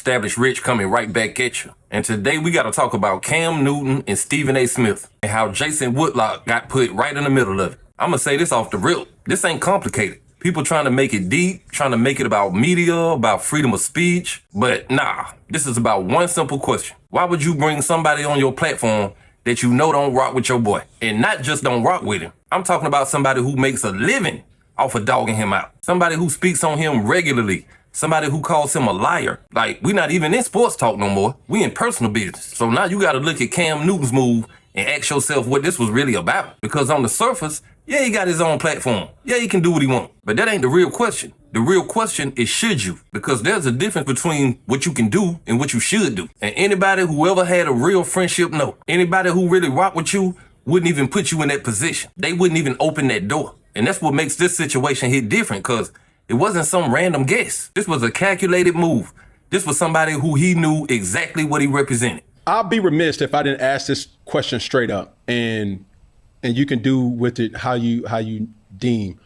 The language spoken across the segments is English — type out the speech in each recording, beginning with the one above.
Established Rich coming right back at you. And today we got to talk about Cam Newton and StephenASmith and how Jason Whitlock got put right in the middle of it. I'm going to say this off the rip. This ain't complicated. People trying to make it deep, trying to make it about media, about freedom of speech. But nah, this is about one simple question. Why would you bring somebody on your platform that you know don't rock with your boy? And not just don't rock with him. I'm talking about somebody who makes a living off of dogging him out. Somebody who speaks on him regularly. Somebody who calls him a liar. Like, we not even in sports talk no more. We in personal business. So now you got to look at Cam Newton's move and ask yourself what this was really about. Because on the surface, yeah, he got his own platform. Yeah, he can do what he wants. But that ain't the real question. The real question is, should you? Because there's a difference between what you can do and what you should do. And anybody who ever had a real friendship, no. Anybody who really rock with you wouldn't even put you in that position. They wouldn't even open that door. And that's what makes this situation hit different, because it wasn't some random guess. This was a calculated move. This was somebody who he knew exactly what he represented. I'll be remiss if I didn't ask this question straight up, and you can do with it how you deem.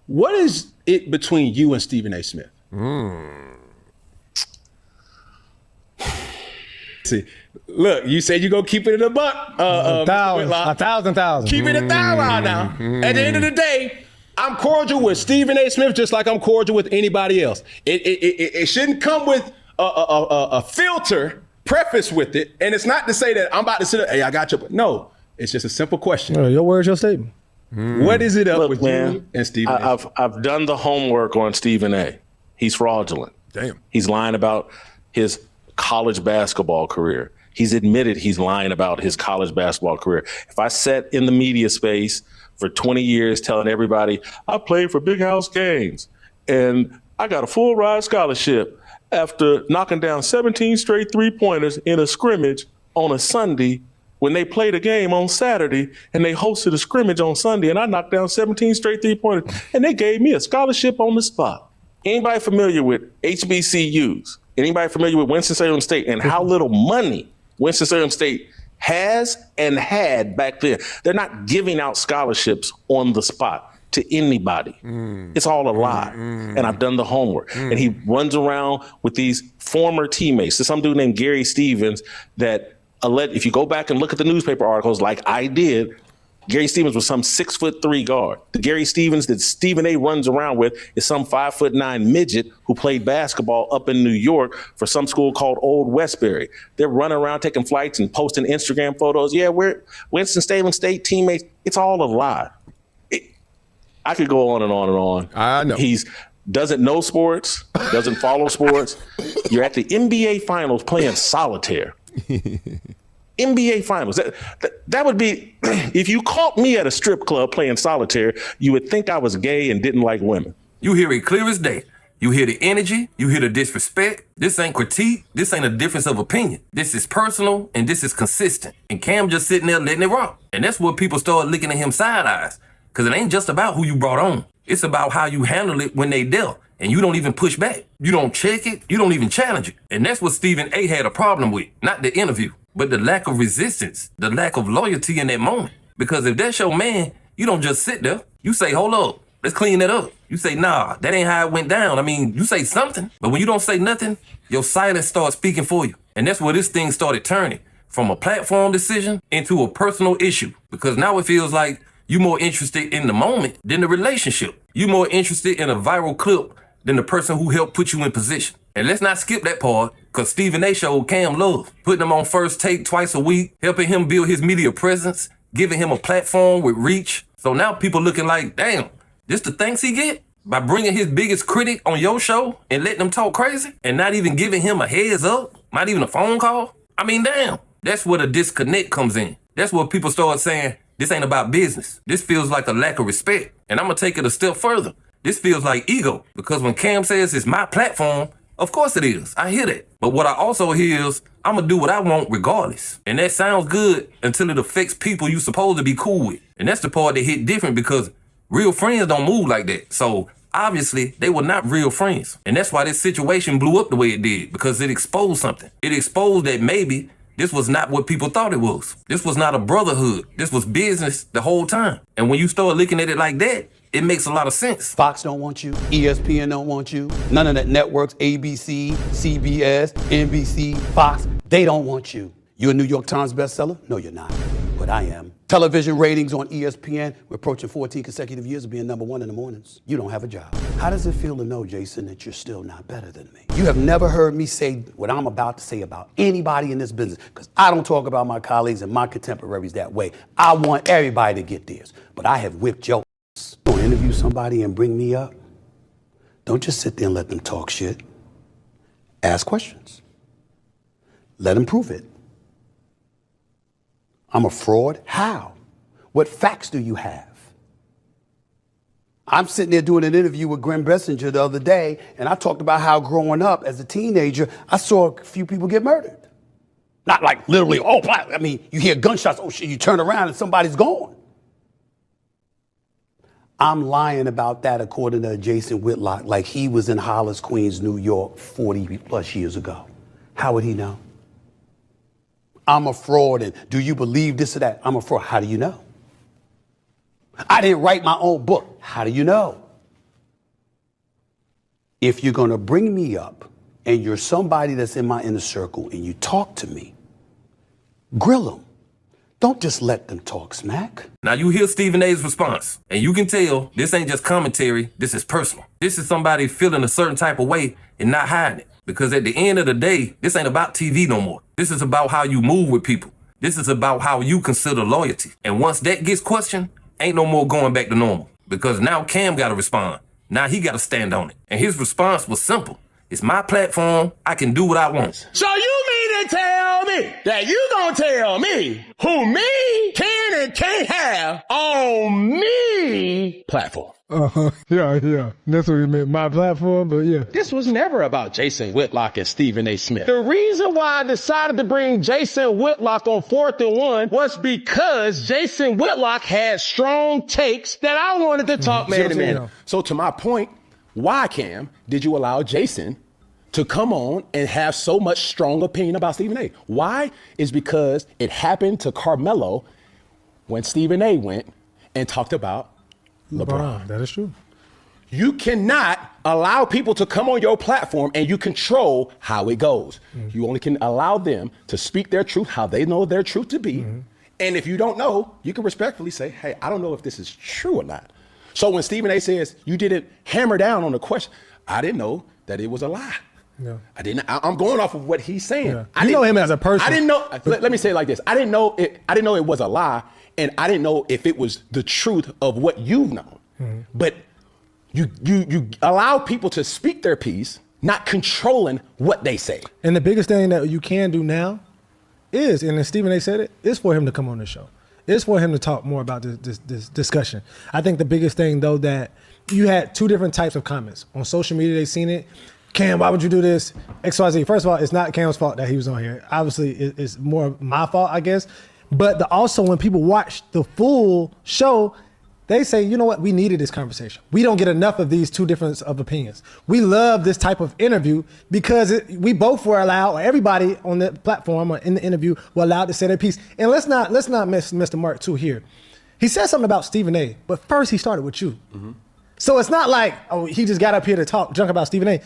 What is it between you and StephenASmith? See, look, you said you gonna keep it in a buck. A thousand. Keep it 1,000 now. At the end of the day, I'm cordial with StephenASmith just like I'm cordial with anybody else. It shouldn't come with a filter preface with it, and it's not to say that I'm about to sit up, hey, I got you. No, it's just a simple question. Your word's your statement. What is it up with you and Stephen? I've done the homework on Stephen A. He's fraudulent. Damn. He's lying about his college basketball career. He's admitted he's lying about his college basketball career. If I sat in the media space for 20 years telling everybody I played for Big House Games and I got a full ride scholarship after knocking down 17 straight three-pointers in a scrimmage on a Sunday when they played a game on Saturday and they hosted a scrimmage on Sunday and I knocked down 17 straight three-pointers and they gave me a scholarship on the spot. Anybody familiar with HBCUs? Anybody familiar with Winston-Salem State and how little money Winston-Salem State has and had back then? They're not giving out scholarships on the spot to anybody. It's all a lie. And I've done the homework. And he runs around with these former teammates. There's some dude named Gary Stevens that if you go back and look at the newspaper articles like I did, Gary Stevens was some 6'3" guard. The Gary Stevens that Stephen A. runs around with is some 5'9" midget who played basketball up in New York for some school called Old Westbury. They're running around taking flights and posting Instagram photos. Yeah, we're Winston-Salem State teammates. It's all a lie. I could go on and on and on. I know. Doesn't know sports, doesn't follow sports. You're at the NBA Finals playing solitaire. NBA Finals. That would be, if you caught me at a strip club playing solitaire, you would think I was gay and didn't like women. You hear it clear as day. You hear the energy. You hear the disrespect. This ain't critique. This ain't a difference of opinion. This is personal and this is consistent. And Cam just sitting there letting it rock. And that's where people start looking at him side eyes. Because it ain't just about who you brought on. It's about how you handle it when they dealt. And you don't even push back. You don't check it. You don't even challenge it. And that's what Stephen A. had a problem with. Not the interview, but the lack of resistance, the lack of loyalty in that moment. Because if that's your man, you don't just sit there. You say, hold up, let's clean that up. You say, nah, that ain't how it went down. I mean, you say something, but when you don't say nothing, your silence starts speaking for you. And that's where this thing started turning from a platform decision into a personal issue. Because now it feels like you more interested in the moment than the relationship. You more interested in a viral clip than the person who helped put you in position. And let's not skip that part, because Stephen A. showed Cam love, putting him on First Take twice a week, helping him build his media presence, giving him a platform with reach. So now people looking like, damn, this the thanks he get? By bringing his biggest critic on your show and letting him talk crazy and not even giving him a heads up, not even a phone call? I mean, damn, that's where the disconnect comes in. That's where people start saying, this ain't about business. This feels like a lack of respect. And I'm gonna take it a step further. This feels like ego, because when Cam says it's my platform, of course it is. I hear that. But what I also hear is, I'm gonna do what I want regardless. And that sounds good until it affects people you supposed to be cool with. And that's the part that hit different, because real friends don't move like that. So obviously they were not real friends. And that's why this situation blew up the way it did, because it exposed something. It exposed that maybe this was not what people thought it was. This was not a brotherhood. This was business the whole time. And when you start looking at it like that, it makes a lot of sense. Fox don't want you. ESPN don't want you. None of that networks, ABC, CBS, NBC, Fox, they don't want you. You a New York Times bestseller? No, you're not. But I am. Television ratings on ESPN, we're approaching 14 consecutive years of being #1 in the mornings. You don't have a job. How does it feel to know, Jason, that you're still not better than me? You have never heard me say what I'm about to say about anybody in this business, because I don't talk about my colleagues and my contemporaries that way. I want everybody to get theirs, but I have whipped your ass. Don't interview somebody and bring me up. Don't just sit there and let them talk shit. Ask questions. Let them prove it. I'm a fraud? How? What facts do you have? I'm sitting there doing an interview with Glenn Bessinger the other day, and I talked about how growing up as a teenager, I saw a few people get murdered. Not like literally, I mean, you hear gunshots, oh shit, you turn around and somebody's gone. I'm lying about that according to Jason Whitlock, like he was in Hollis, Queens, New York 40 plus years ago. How would he know? I'm a fraud, and do you believe this or that? I'm a fraud. How do you know? I didn't write my own book. How do you know? If you're going to bring me up and you're somebody that's in my inner circle and you talk to me, grill them. Don't just let them talk smack. Now you hear Stephen A's response, and you can tell this ain't just commentary, this is personal. This is somebody feeling a certain type of way and not hiding it. Because at the end of the day, this ain't about TV no more. This is about how you move with people. This is about how you consider loyalty. And once that gets questioned, ain't no more going back to normal. Because now Cam got to respond. Now he got to stand on it. And his response was simple. It's my platform. I can do what I want. So you mean to tell me that you gonna tell me who me can and can't have on me platform? Yeah. That's what he meant, my platform, but yeah. This was never about Jason Whitlock and Stephen A. Smith. The reason why I decided to bring Jason Whitlock on 4th and 1 was because Jason Whitlock had strong takes that I wanted to talk man to man. So to my point, why, Cam, did you allow Jason to come on and have so much strong opinion about Stephen A? Why? Is because it happened to Carmelo when Stephen A went and talked about LeBron. That is true. You cannot allow people to come on your platform and you control how it goes. You only can allow them to speak their truth, how they know their truth to be. And if you don't know, you can respectfully say, hey, I don't know if this is true or not. So when Stephen A says you didn't hammer down on the question, I didn't know that it was a lie. Yeah. I'm going off of what he's saying. Yeah. You know him as a person. I didn't know. Let me say it like this. I didn't know it was a lie, and I didn't know if it was the truth of what you've known. But you allow people to speak their piece, not controlling what they say. And the biggest thing that you can do now is, and Stephen A said it, is for him to come on the show. It's for him to talk more about this discussion. I think the biggest thing, though, that you had two different types of comments. On social media, they seen it. Cam, why would you do this? XYZ. First of all, it's not Cam's fault that he was on here. Obviously, it's more my fault, I guess. But also, when people watch the full show, they say, you know what? We needed this conversation. We don't get enough of these two different of opinions. We love this type of interview because we both were allowed, or everybody on the platform or in the interview were allowed to say their piece. And let's not miss Mr. Mark too here. He said something about Stephen A, but first he started with you. So it's not like, oh, he just got up here to talk junk about Stephen A.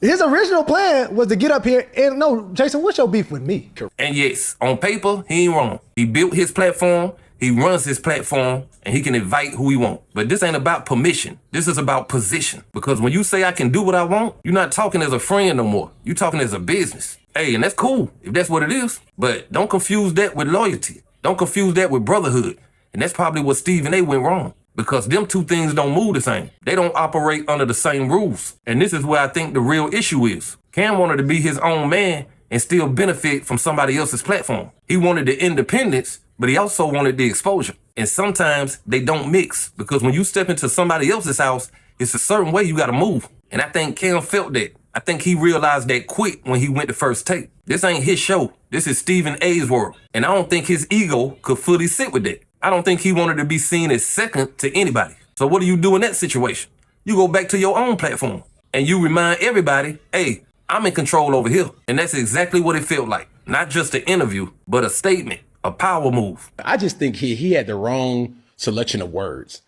His original plan was to get up here and, no, Jason, what's your beef with me? And yes, on paper, he ain't wrong. He built his platform, he runs his platform, and he can invite who he wants. But this ain't about permission. This is about position. Because when you say I can do what I want, you're not talking as a friend no more. You're talking as a business. Hey, and that's cool if that's what it is. But don't confuse that with loyalty. Don't confuse that with brotherhood. And that's probably what Stephen A went wrong. Because them two things don't move the same. They don't operate under the same rules. And this is where I think the real issue is. Cam wanted to be his own man and still benefit from somebody else's platform. He wanted the independence, but he also wanted the exposure. And sometimes they don't mix, because when you step into somebody else's house, it's a certain way you gotta move. And I think Cam felt that. I think he realized that quick when he went to First Take. This ain't his show. This is Stephen A's world. And I don't think his ego could fully sit with that. I don't think he wanted to be seen as second to anybody. So what do you do in that situation? You go back to your own platform and you remind everybody, hey, I'm in control over here. And that's exactly what it felt like. Not just an interview, but a statement, a power move. I just think he had the wrong selection of words.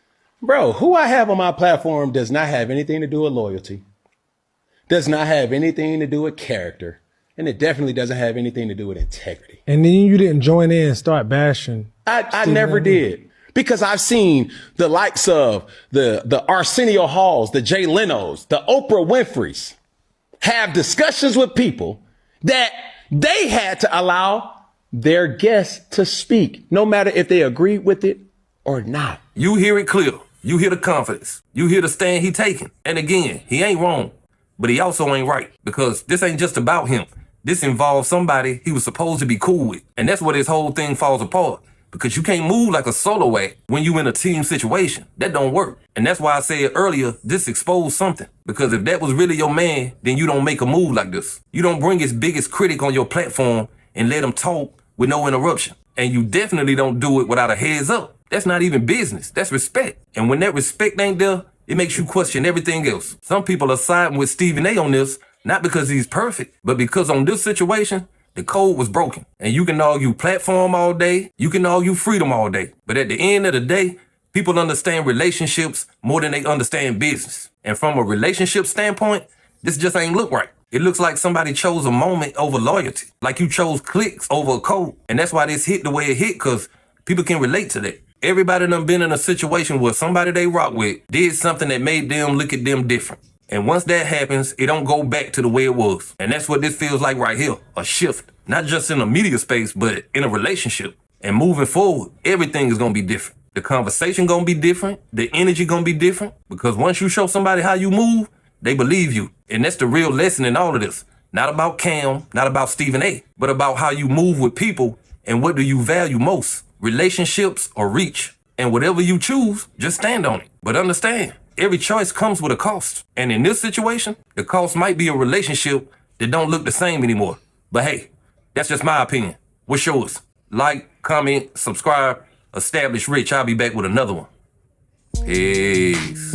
Bro, who I have on my platform does not have anything to do with loyalty, does not have anything to do with character, and it definitely doesn't have anything to do with integrity. And then you didn't join in and start bashing. I never did. Because I've seen the likes of the Arsenio Halls, the Jay Lenos, the Oprah Winfreys have discussions with people that they had to allow their guests to speak, no matter if they agree with it or not. You hear it clear. You hear the confidence. You hear the stand he taking. And again, he ain't wrong, but he also ain't right, because this ain't just about him. This involves somebody he was supposed to be cool with. And that's where this whole thing falls apart, because you can't move like a solo act when you in a team situation. That don't work. And that's why I said earlier, this exposed something. Because if that was really your man, then you don't make a move like this. You don't bring his biggest critic on your platform and let him talk with no interruption. And you definitely don't do it without a heads up. That's not even business. That's respect. And when that respect ain't there, it makes you question everything else. Some people are siding with Stephen A on this, not because he's perfect, but because on this situation, the code was broken. And you can argue platform all day. You can argue freedom all day. But at the end of the day, people understand relationships more than they understand business. And from a relationship standpoint, this just ain't look right. It looks like somebody chose a moment over loyalty. Like you chose clicks over a code. And that's why this hit the way it hit, because people can relate to that. Everybody done been in a situation where somebody they rock with did something that made them look at them different. And once that happens, it don't go back to the way it was. And that's what this feels like right here, a shift. Not just in a media space, but in a relationship. And moving forward, everything is gonna be different. The conversation gonna be different. The energy gonna be different. Because once you show somebody how you move, they believe you. And that's the real lesson in all of this. Not about Cam, not about Stephen A, but about how you move with people and what do you value most, relationships or reach. And whatever you choose, just stand on it. But understand, every choice comes with a cost. And in this situation, the cost might be a relationship that don't look the same anymore. But hey, that's just my opinion. What's yours? Like, comment, subscribe, establish Rich. I'll be back with another one. Peace.